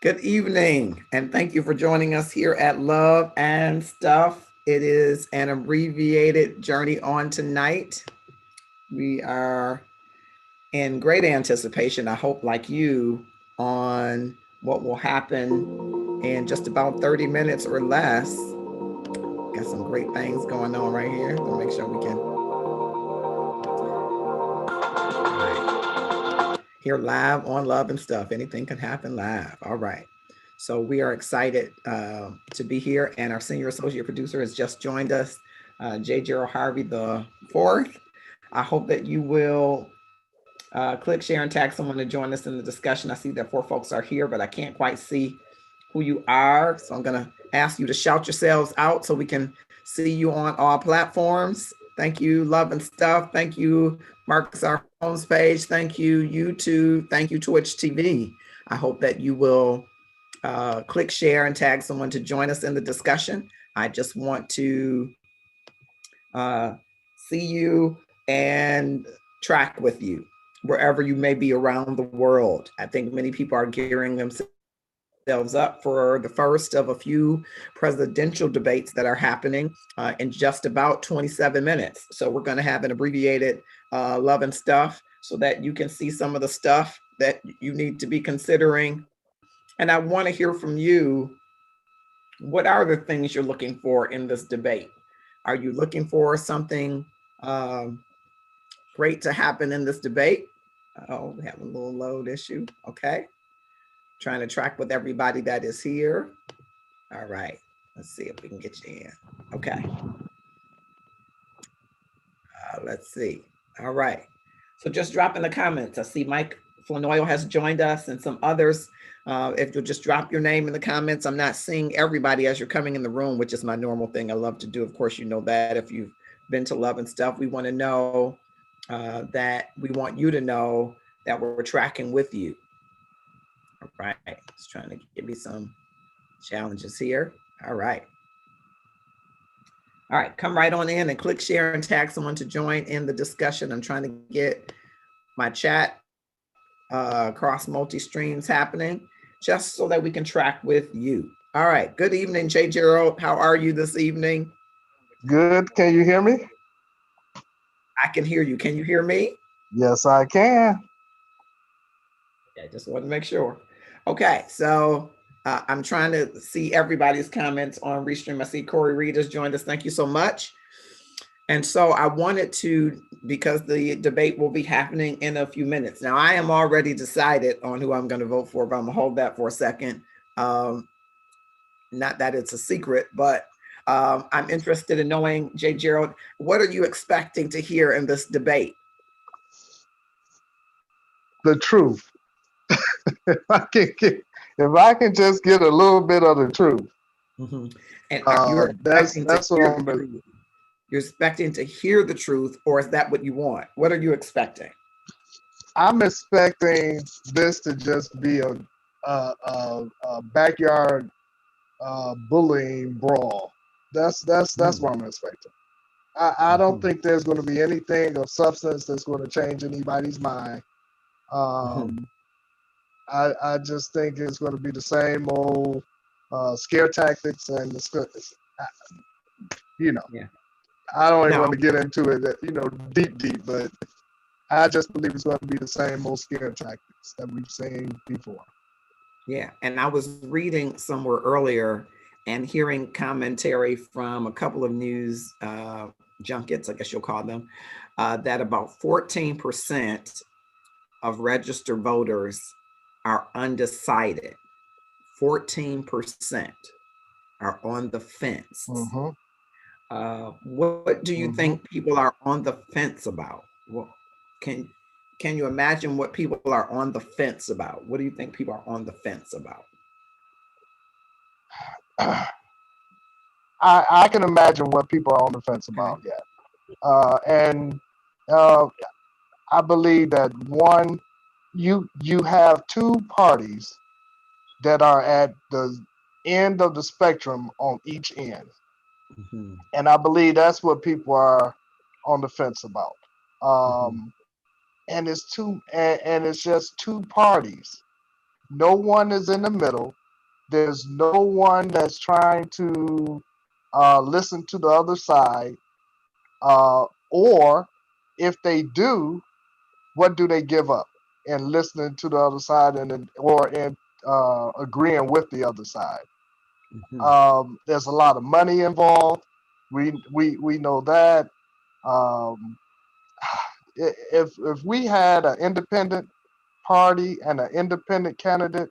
Good evening, and thank you for joining us here at Love and Stuff. It is an abbreviated journey on tonight. We are in great anticipation, I hope, like you, on what will happen in just about 30 minutes or less. Got some great things going on right here. We'll make sure we can here live on Love and Stuff. Anything can happen live. All right. So we are excited to be here, and our senior associate producer has just joined us, J. Gerald Harvey the fourth. I hope that you will click, share, and tag someone to join us in the discussion. I see that 4 folks are here, but I can't quite see who you are. So I'm going to ask you to shout yourselves out so we can see you on all platforms. Thank you, Love and Stuff. Thank you, Marcus, our homes page. Thank you, YouTube. Thank you, Twitch TV. I hope that you will click, share, and tag someone to join us in the discussion. I just want to see you and track with you wherever you may be around the world. I think many people are gearing themselves up for the first of a few presidential debates that are happening in just about 27 minutes. So we're going to have an abbreviated Love and Stuff so that you can see some of the stuff that you need to be considering. And I want to hear from you. What are the things you're looking for in this debate? Are you looking for something great to happen in this debate? Oh, we have a little load issue. Okay. Trying to track with everybody that is here. All right. Let's see if we can get you in. Okay. Let's see. All right. So just drop in the comments. I see Mike Flanoyle has joined us and some others. If you'll just drop your name in the comments. I'm not seeing everybody as you're coming in the room, which is my normal thing I love to do. Of course, you know that if you've been to Love and Stuff, we want to know that we want you to know that we're tracking with you. All right, it's trying to give me some challenges here. All right. All right, come right on in and click, share, and tag someone to join in the discussion. I'm trying to get my chat across multi-streams happening, just so that we can track with you. All right. Good evening, J. Gerald. How are you this evening? Good. Can you hear me? I can hear you. Can you hear me? Yes, I can. Okay, just want to make sure. Okay, so I'm trying to see everybody's comments on Restream. I see Corey Reed has joined us. Thank you so much. And so I wanted to, because the debate will be happening in a few minutes. Now, I am already decided on who I'm going to vote for, but I'm going to hold that for a second. Not that it's a secret, but I'm interested in knowing, J. Gerald, what are you expecting to hear in this debate? The truth. If I can just get a little bit of the truth, And you're expecting to that's what hear I'm. the truth. You're expecting to hear the truth, or is that what you want? What are you expecting? I'm expecting this to just be a backyard bullying brawl. That's what I'm expecting. I don't think there's going to be anything of substance that's going to change anybody's mind. I just think it's going to be the same old scare tactics and you know. Yeah. I don't even want to get into it, deep, but I just believe it's going to be the same old scare tactics that we've seen before. Yeah, and I was reading somewhere earlier and hearing commentary from a couple of news junkets, I guess you'll call them, that about 14% of registered voters are undecided. 14% are on the fence. What do you think people are on the fence about? Well, can you imagine what people are on the fence about? What do you think people are on the fence about? I can imagine what people are on the fence about, and I believe that one, you have two parties that are at the end of the spectrum on each end, and I believe that's what people are on the fence about. And it's just two parties. No one is in the middle. There's no one that's trying to listen to the other side, or if they do, what do they give up in listening to the other side or in agreeing with the other side? There's a lot of money involved. We know that. Um, if we had an independent party and an independent candidate,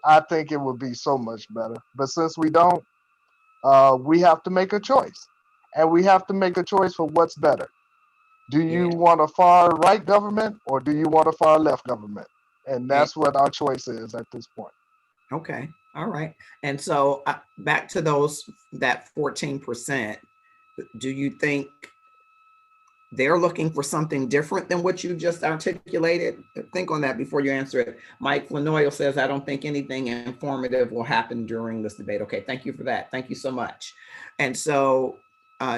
I think it would be so much better. But since we don't, we have to make a choice, and we have to make a choice for what's better. Do you want a far right government, or do you want a far left government? And that's what our choice is at this point. Okay. All right. And so back to that 14%, do you think they're looking for something different than what you just articulated? Think on that before you answer it. Mike Lanoyle says, I don't think anything informative will happen during this debate. Okay, thank you for that. Thank you so much. And so,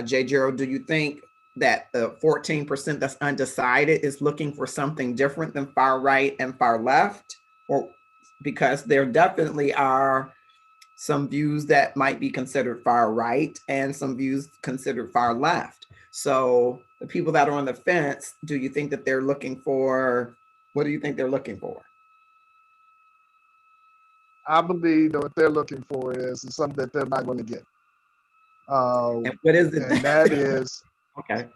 J. Gerald, do you think that the 14% that's undecided is looking for something different than far right and far left? Or because there definitely are some views that might be considered far right and some views considered far left. So the people that are on the fence, do you think that they're looking for, what do you think they're looking for? I believe that what they're looking for is something that they're not going to get. And what is it? And that is, okay.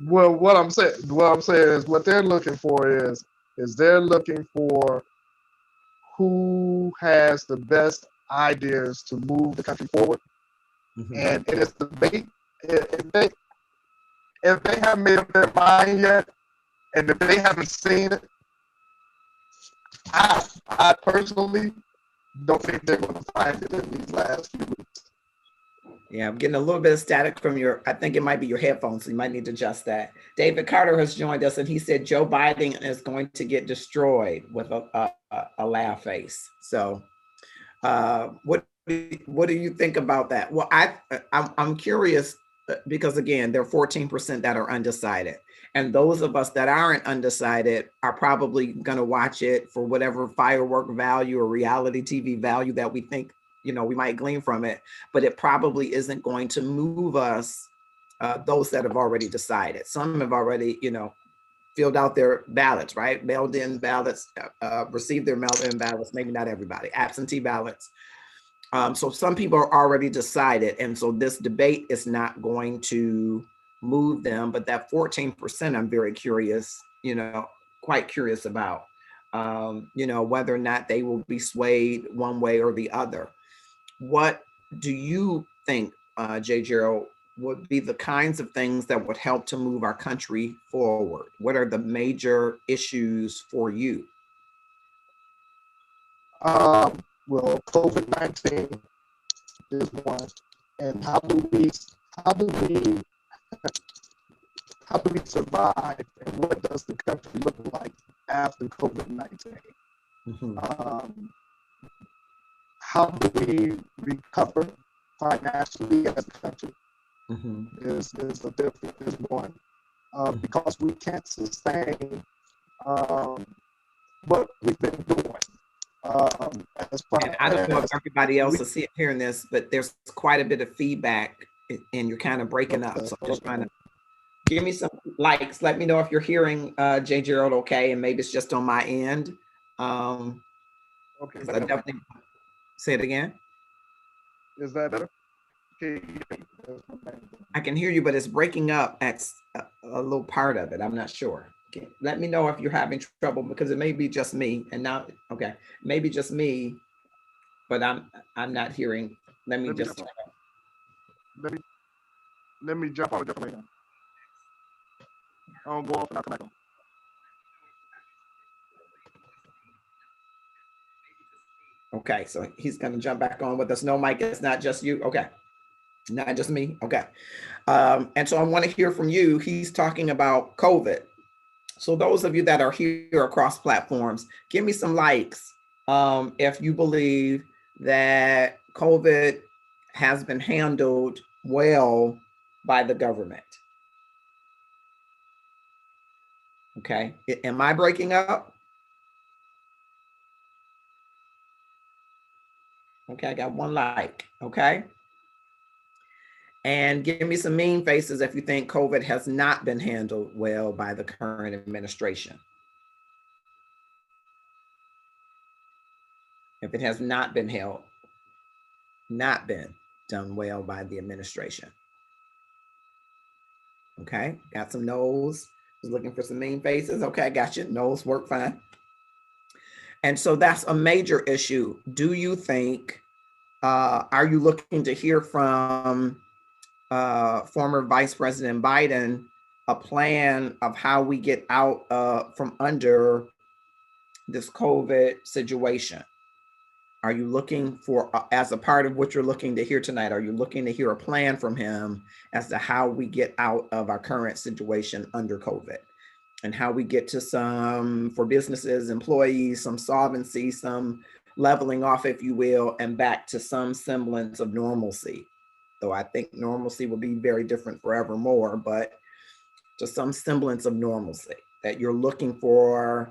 Well, what I'm saying is what they're looking for is they're looking for who has the best ideas to move the country forward. And it is debate. If they haven't made up their mind yet, and if they haven't seen it, I personally don't think they're going to find it in these last few weeks. Yeah, I'm getting a little bit of static from I think it might be your headphones, so you might need to adjust that. David Carter has joined us, and he said Joe Biden is going to get destroyed with a laugh face. So what do you think about that? Well, I'm curious because, again, there are 14% that are undecided. And those of us that aren't undecided are probably going to watch it for whatever firework value or reality TV value that we think, we might glean from it, but it probably isn't going to move us, those that have already decided. Some have already, filled out their ballots, right? Mailed in ballots, received their mailed in ballots, maybe not everybody, absentee ballots. So some people are already decided. And so this debate is not going to move them, but that 14%, I'm very curious, quite curious about, whether or not they will be swayed one way or the other. What do you think, J. Gerald, would be the kinds of things that would help to move our country forward? What are the major issues for you? Well, COVID-19 is one, and how do we survive, and what does the country look like after COVID-19? Mhm. How do we recover financially as a country? Mhm. Is one, because we can't sustain what we've been doing. As far And I don't know if as everybody else we, is hearing this, but there's quite a bit of feedback and you're kind of breaking up. So I'm just trying to give me some likes. Let me know if you're hearing J. Gerald okay, and maybe it's just on my end. okay, 'Cause I definitely say it again. is that better? Okay. I can hear you, but it's breaking up at a little part of it. I'm not sure. Okay. Let me know if you're having trouble, because it may be just me. And now, okay, maybe just me, but I'm not hearing. Let me Let me just. let me jump on. I'll go off and I'll come back on. Okay, so he's going to jump back on with us. No, Mike, it's not just you. Okay, not just me. Okay. And so I want to hear from you. He's talking about COVID. So those of you that are here across platforms, give me some likes if you believe that COVID has been handled well by the government. Okay, am I breaking up? Okay, I got one like, okay? And give me some mean faces if you think COVID has not been handled well by the current administration. If it has not been done well by the administration. Okay, got some no's. Was looking for some mean faces. Okay, I got you. No's work fine. And so that's a major issue. Do you think, are you looking to hear from former Vice President Biden a plan of how we get out from under this COVID situation? Are you looking for, as a part of what you're looking to hear tonight, are you looking to hear a plan from him as to how we get out of our current situation under COVID? And how we get to some, for businesses, employees, some solvency, some leveling off, if you will, and back to some semblance of normalcy. Though I think normalcy will be very different forevermore, but to some semblance of normalcy that you're looking for.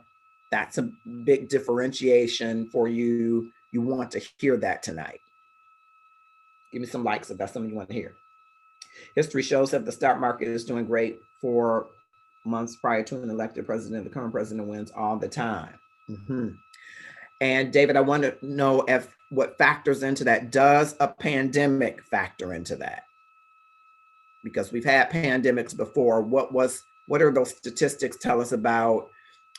That's a big differentiation for you. You want to hear that tonight. Give me some likes if that's something you want to hear. History shows that the stock market is doing great for months prior to an elected president. The current president wins all the time. Mm-hmm. And David, I want to know if what factors into that. Does a pandemic factor into that? Because we've had pandemics before. What are those statistics tell us about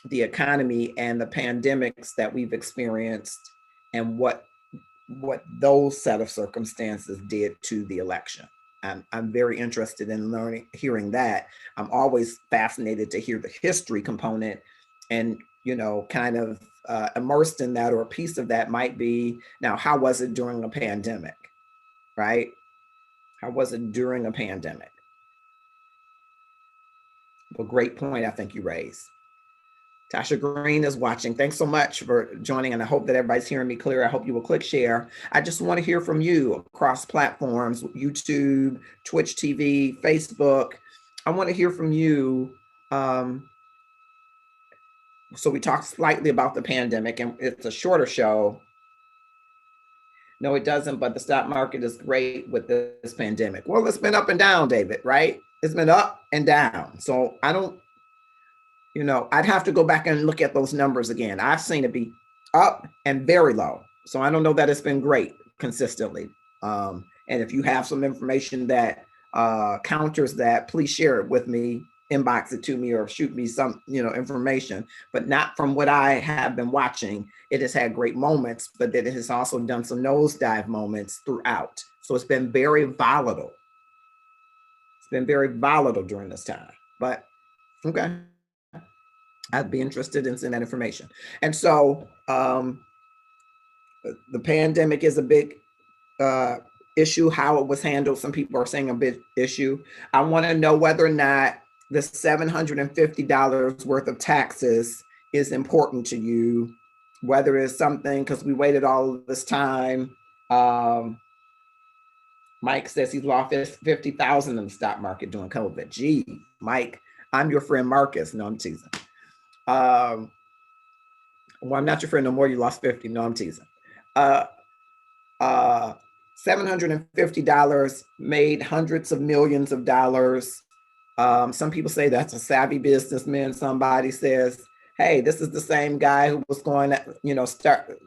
the economy and the pandemics that we've experienced, and what those set of circumstances did to the election? I'm very interested in hearing that. I'm always fascinated to hear the history component, and kind of immersed in that, or a piece of that might be, now, how was it during a pandemic, right? How was it during a pandemic? A great point I think you raised. Tasha Green is watching. Thanks so much for joining, and I hope that everybody's hearing me clear. I hope you will click share. I just want to hear from you across platforms, YouTube, Twitch TV, Facebook. I want to hear from you Um, so we talked slightly about the pandemic, and it's a shorter show. No, it doesn't, but the stock market is great with this pandemic. Well, it's been up and down, David, right? It's been up and down. So I don't, I'd have to go back and look at those numbers again. I've seen it be up and very low. So I don't know that it's been great consistently. And if you have some information that counters that, please share it with me, inbox it to me, or shoot me some, information, but not from what I have been watching. It has had great moments, but that it has also done some nosedive moments throughout. So it's been very volatile. It's been very volatile during this time, but okay. I'd be interested in seeing that information. And so the pandemic is a big issue. How it was handled, some people are saying a big issue. I want to know whether or not the $750 worth of taxes is important to you, whether it's something, because we waited all this time. Mike says he's lost 50,000 in the stock market during COVID. Gee, Mike, I'm your friend Marcus. No, I'm teasing. Well, I'm not your friend no more. You lost 50. No, I'm teasing. $750 made hundreds of millions of dollars. Some people say that's a savvy businessman. Somebody says, hey, this is the same guy who was going to, start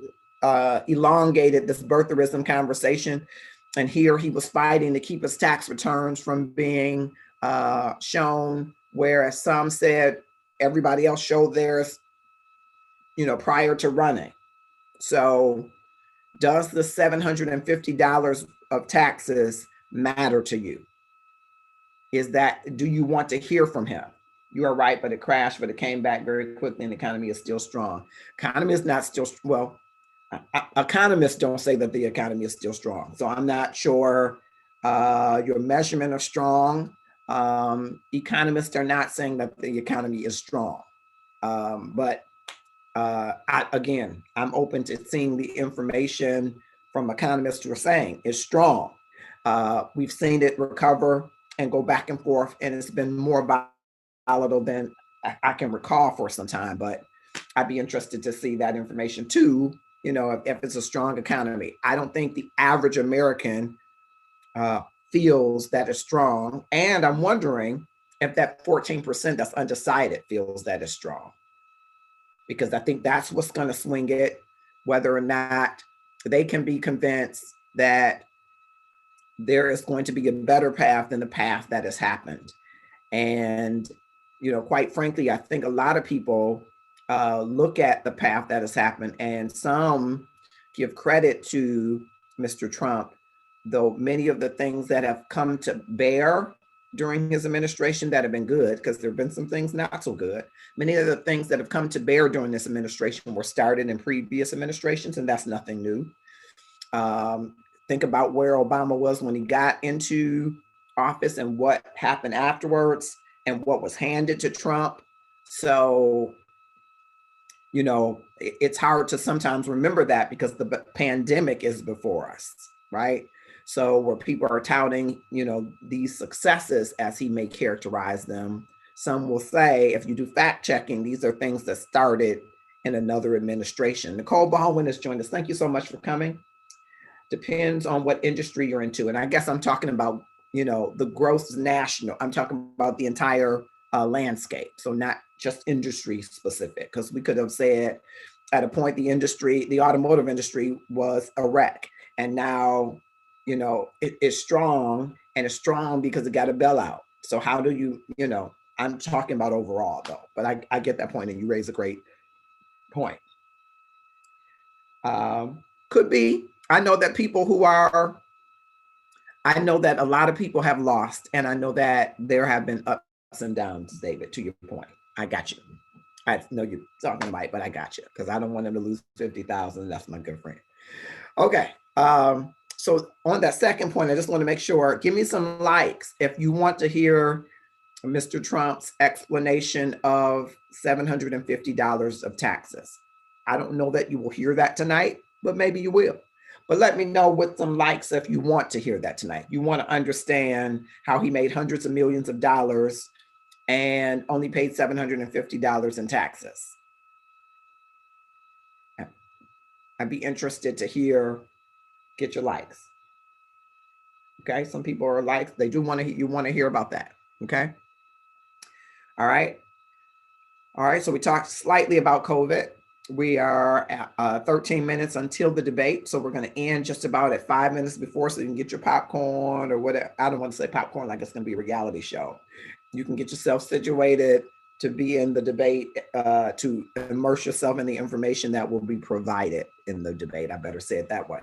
elongated this birtherism conversation. And here he was fighting to keep his tax returns from being shown, whereas some said everybody else showed theirs, prior to running. So does the $750 of taxes matter to you? Do you want to hear from him? You are right, but it crashed, but it came back very quickly and the economy is still strong. Economy is not still, well, economists don't say that the economy is still strong. So I'm not sure your measurement of strong. Economists are not saying that the economy is strong. But I'm open to seeing the information from economists who are saying it's strong. We've seen it recover and go back and forth, and it's been more volatile than I can recall for some time, but I'd be interested to see that information too, if it's a strong economy. I don't think the average American feels that it's strong, and I'm wondering if that 14% that's undecided feels that it's strong, because I think that's what's going to swing it, whether or not they can be convinced that there is going to be a better path than the path that has happened. And, quite frankly, I think a lot of people look at the path that has happened, and some give credit to Mr. Trump, though many of the things that have come to bear during his administration that have been good, because there have been some things not so good. Many of the things that have come to bear during this administration were started in previous administrations, and that's nothing new. Think about where Obama was when he got into office and what happened afterwards and what was handed to Trump. So, it's hard to sometimes remember that because the pandemic is before us, right? So where people are touting, these successes as he may characterize them, some will say, if you do fact checking, these are things that started in another administration. Nicole Baldwin has joined us. Thank you so much for coming. Depends on what industry you're into. And I guess I'm talking about, the gross national, I'm talking about the entire landscape. So not just industry specific, because we could have said at a point, the automotive industry was a wreck. And now, it's strong, and it's strong because it got a bailout. So how do you, I'm talking about overall though, but I get that point, and you raise a great point. Could be. I know that a lot of people have lost, and I know that there have been ups and downs, David, to your point. I got you. I know you're talking about, but I got you, because I don't want them to lose 50,000. That's my good friend. Okay. So on that second point, I just want to make sure, give me some likes if you want to hear Mr. Trump's explanation of $750 of taxes. I don't know that you will hear that tonight, but maybe you will. But let me know with some likes if you want to hear that tonight. You want to understand how he made hundreds of millions of dollars and only paid $750 in taxes. I'd be interested to get your likes. Okay, some people are likes, they do want to, you want to hear about that. Okay. All right. All right, so we talked slightly about COVID. We are at 13 minutes until the debate. So we're going to end just about at 5 minutes before, so you can get your popcorn or whatever. I don't want to say popcorn like it's going to be a reality show. You can get yourself situated to be in the debate, to immerse yourself in the information that will be provided in the debate. I better say it that way.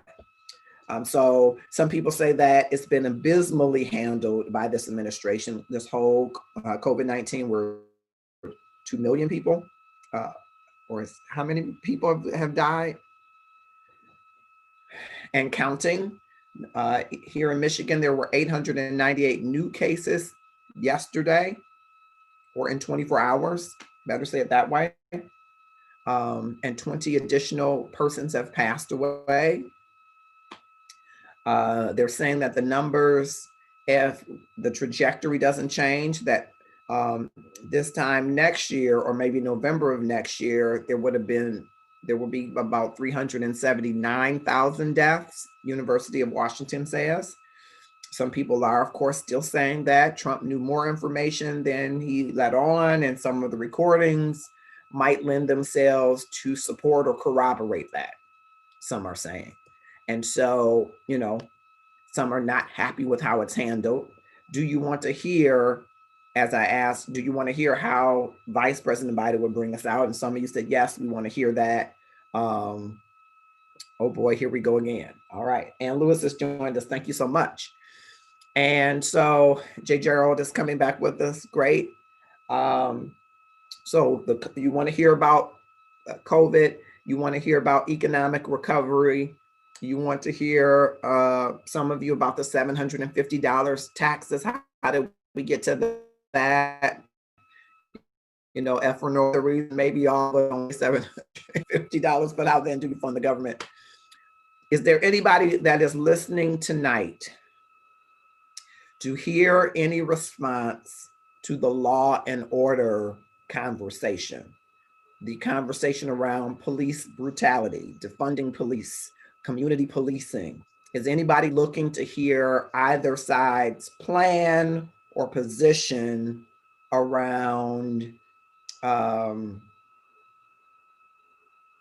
So some people say that it's been abysmally handled by this administration, this whole COVID-19, where 2 million people, or how many people have died and counting. Here in Michigan, there were 898 new cases yesterday, or in 24 hours, better say it that way. And 20 additional persons have passed away. They're saying that the numbers, if the trajectory doesn't change, that this time next year, or maybe November of next year, there will be about 379,000 deaths, University of Washington says. Some people are, of course, still saying that Trump knew more information than he let on, and some of the recordings might lend themselves to support or corroborate that, some are saying. And so, some are not happy with how it's handled. Do you want to hear, as I asked, do you want to hear how Vice President Biden would bring us out? And some of you said, yes, we want to hear that. Oh boy, here we go again. All right. Ann Lewis has joined us. Thank you so much. And so J. Gerald is coming back with us. Great. So you want to hear about COVID. You want to hear about economic recovery. You want to hear, some of you, about the $750 taxes. How did we get to that? If for no other reason, maybe all but only $750, but how then do we fund the government? Is there anybody that is listening tonight to hear any response to the law and order conversation? The conversation around police brutality, defunding police, community policing. Is anybody looking to hear either side's plan or position around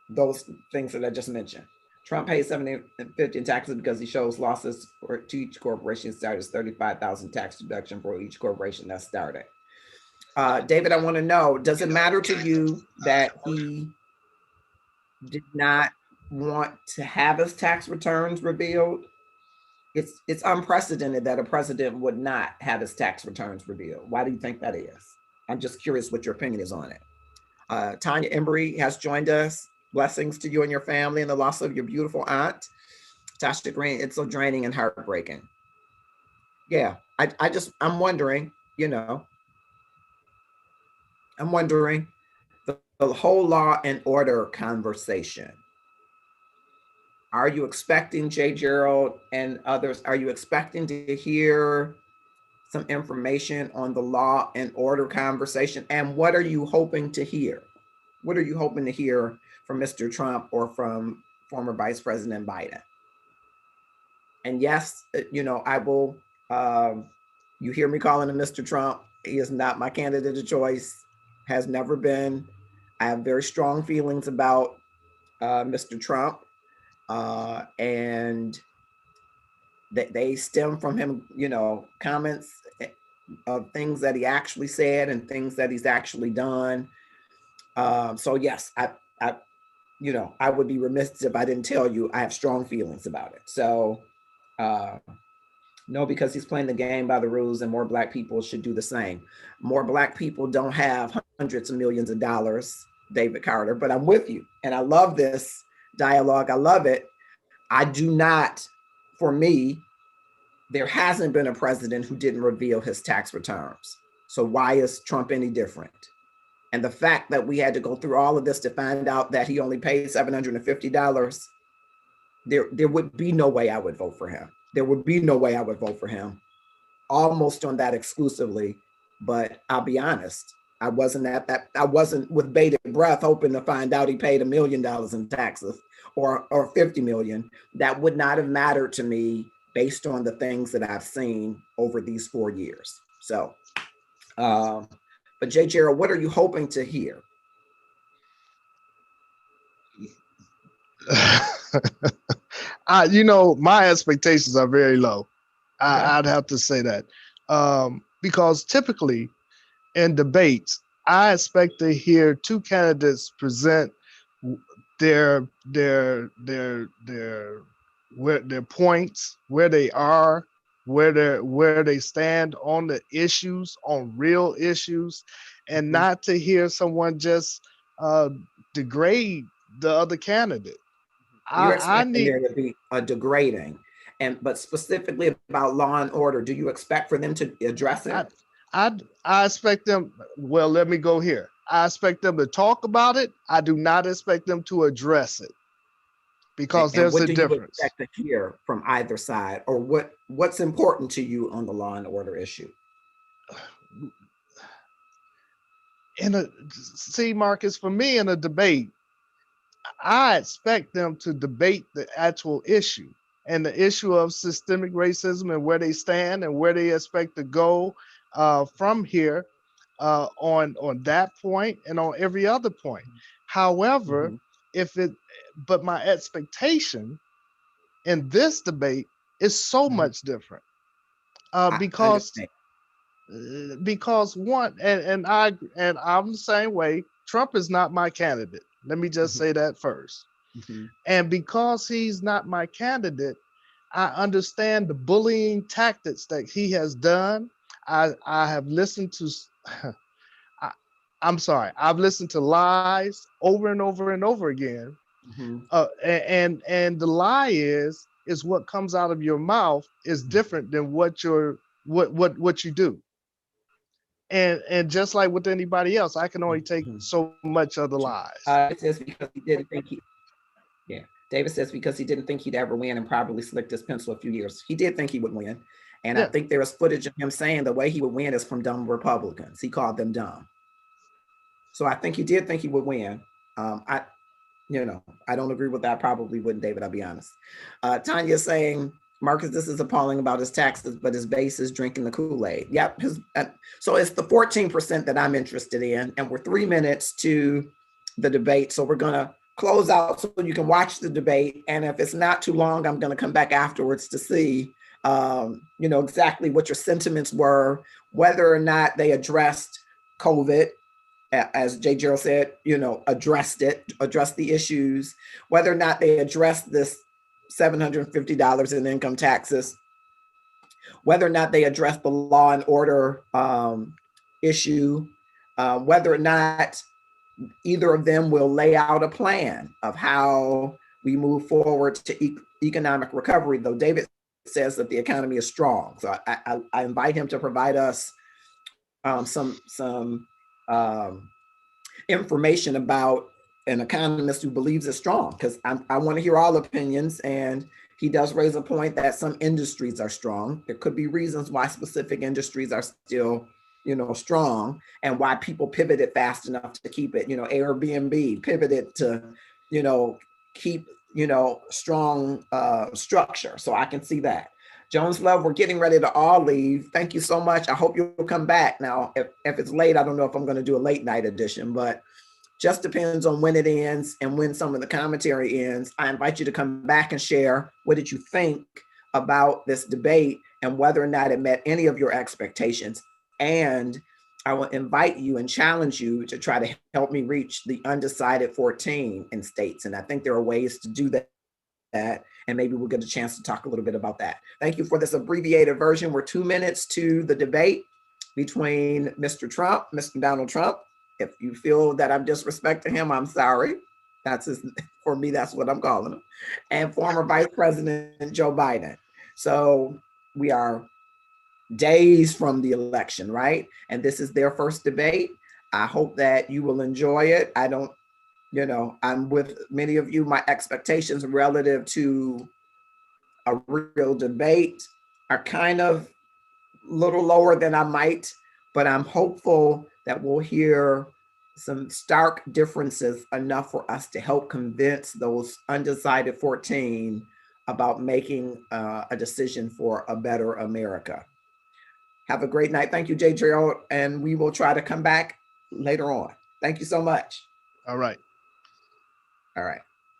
those things that I just mentioned? Trump pays $750 in taxes because he shows losses to each corporation started as 35,000 tax deduction for each corporation that started. David, I want to know, does it matter to you that he did not want to have his tax returns revealed? It's unprecedented that a president would not have his tax returns revealed. Why do you think that is? I'm just curious what your opinion is on it. Tanya Embry has joined us. Blessings to you and your family and the loss of your beautiful aunt. Tasha Green, it's so draining and heartbreaking. Yeah, I'm wondering, I'm wondering the whole law and order conversation. Are you expecting, J. Gerald and others, are you expecting to hear some information on the law and order conversation? And what are you hoping to hear? What are you hoping to hear from Mr. Trump or from former Vice President Biden? And yes, I will, you hear me calling him Mr. Trump. He is not my candidate of choice, has never been. I have very strong feelings about Mr. Trump. And they stem from him, comments of things that he actually said and things that he's actually done. So yes, I would be remiss if I didn't tell you I have strong feelings about it. So no, because he's playing the game by the rules, and more Black people should do the same. More Black people don't have hundreds of millions of dollars, David Carter, but I'm with you. And I love this dialogue. I love it. I do not, for me, there hasn't been a president who didn't reveal his tax returns. So why is Trump any different? And the fact that we had to go through all of this to find out that he only paid $750, there would be no way I would vote for him. There would be no way I would vote for him, almost on that exclusively, But I'll be honest, I wasn't with bated breath hoping to find out he paid $1 million in taxes or 50 million. That would not have mattered to me based on the things that I've seen over these 4 years. So, but Jay Gerald, what are you hoping to hear? My expectations are very low. Okay. I'd have to say that, because typically in debates, I expect to hear two candidates present their their their their their points, where they are, where they stand on the issues, on real issues, and not to hear someone just uh, degrade the other candidate. You're I expecting need there to be a degrading, but specifically about law and order, do you expect for them to address I, it? I expect them. Well, let me go here. I expect them to talk about it. I do not expect them to address it, because And there's what a do you difference. expect to hear from either side, or what's important to you on the law and order issue? In a See, Marcus, for me in a debate, I expect them to debate the actual issue, and the issue of systemic racism, and where they stand and where they expect to go from here, on that point and on every other point. However, Mhm. if it, but my expectation in this debate is so Mhm. much different, I because understand. one, and I'm the same way. Trump is not my candidate. Let me just Mhm. say that first. Mhm. And because he's not my candidate, I understand the bullying tactics that he has done. I have listened to, I, I'm sorry, I've listened to lies over and over and over again. Mhm. And the lie is what comes out of your mouth is different than what you do. And just like with anybody else, I can only take Mhm. so much of the lies. It says because he didn't think he, yeah. David says because he didn't think he'd ever win and probably slicked his pencil a few years. He did think he would win. And I Yeah, think there was footage of him saying the way he would win is from dumb Republicans. He called them dumb. So I think he did think he would win. I, I don't agree with that. Probably wouldn't, David. I'll be honest. Tanya saying, Marcus, this is appalling about his taxes, but his base is drinking the Kool-Aid. Yep. So it's the 14% that I'm interested in. And we're 3 minutes to the debate. So we're going to close out so you can watch the debate. And if it's not too long, I'm going to come back afterwards to see, exactly what your sentiments were, whether or not they addressed COVID, as Jay Gerald said, addressed the issues, whether or not they addressed this $750 in income taxes, whether or not they addressed the law and order issue, whether or not either of them will lay out a plan of how we move forward to economic recovery, though David says that the economy is strong. So I invite him to provide us some information about an economist who believes it's strong, because I want to hear all opinions. And he does raise a point that some industries are strong. There could be reasons why specific industries are still, strong, and why people pivoted fast enough to keep it. Airbnb pivoted to, keep, strong structure. So I can see that. Jones Love, we're getting ready to all leave. Thank you so much. I hope you'll come back. Now, if it's late, I don't know if I'm going to do a late night edition, but just depends on when it ends and when some of the commentary ends. I invite you to come back and share, what did you think about this debate and whether or not it met any of your expectations. And I will invite you and challenge you to try to help me reach the undecided 14 in states. And I think there are ways to do that, and maybe we'll get a chance to talk a little bit about that. Thank you for this abbreviated version. We're 2 minutes to the debate between Mr. Trump, Mr. Donald Trump. If you feel that I'm disrespecting him, I'm sorry. That's his, for me, that's what I'm calling him. And former Vice President Joe Biden. So we are days from the election, right? And this is their first debate. I hope that you will enjoy it. I don't, I'm with many of you. My expectations relative to a real debate are kind of a little lower than I might but I'm hopeful that we'll hear some stark differences enough for us to help convince those undecided 14 about making a decision for a better America. Have a great night. Thank you, J. Gerald, and we will try to come back later on. Thank you so much. All right. All right.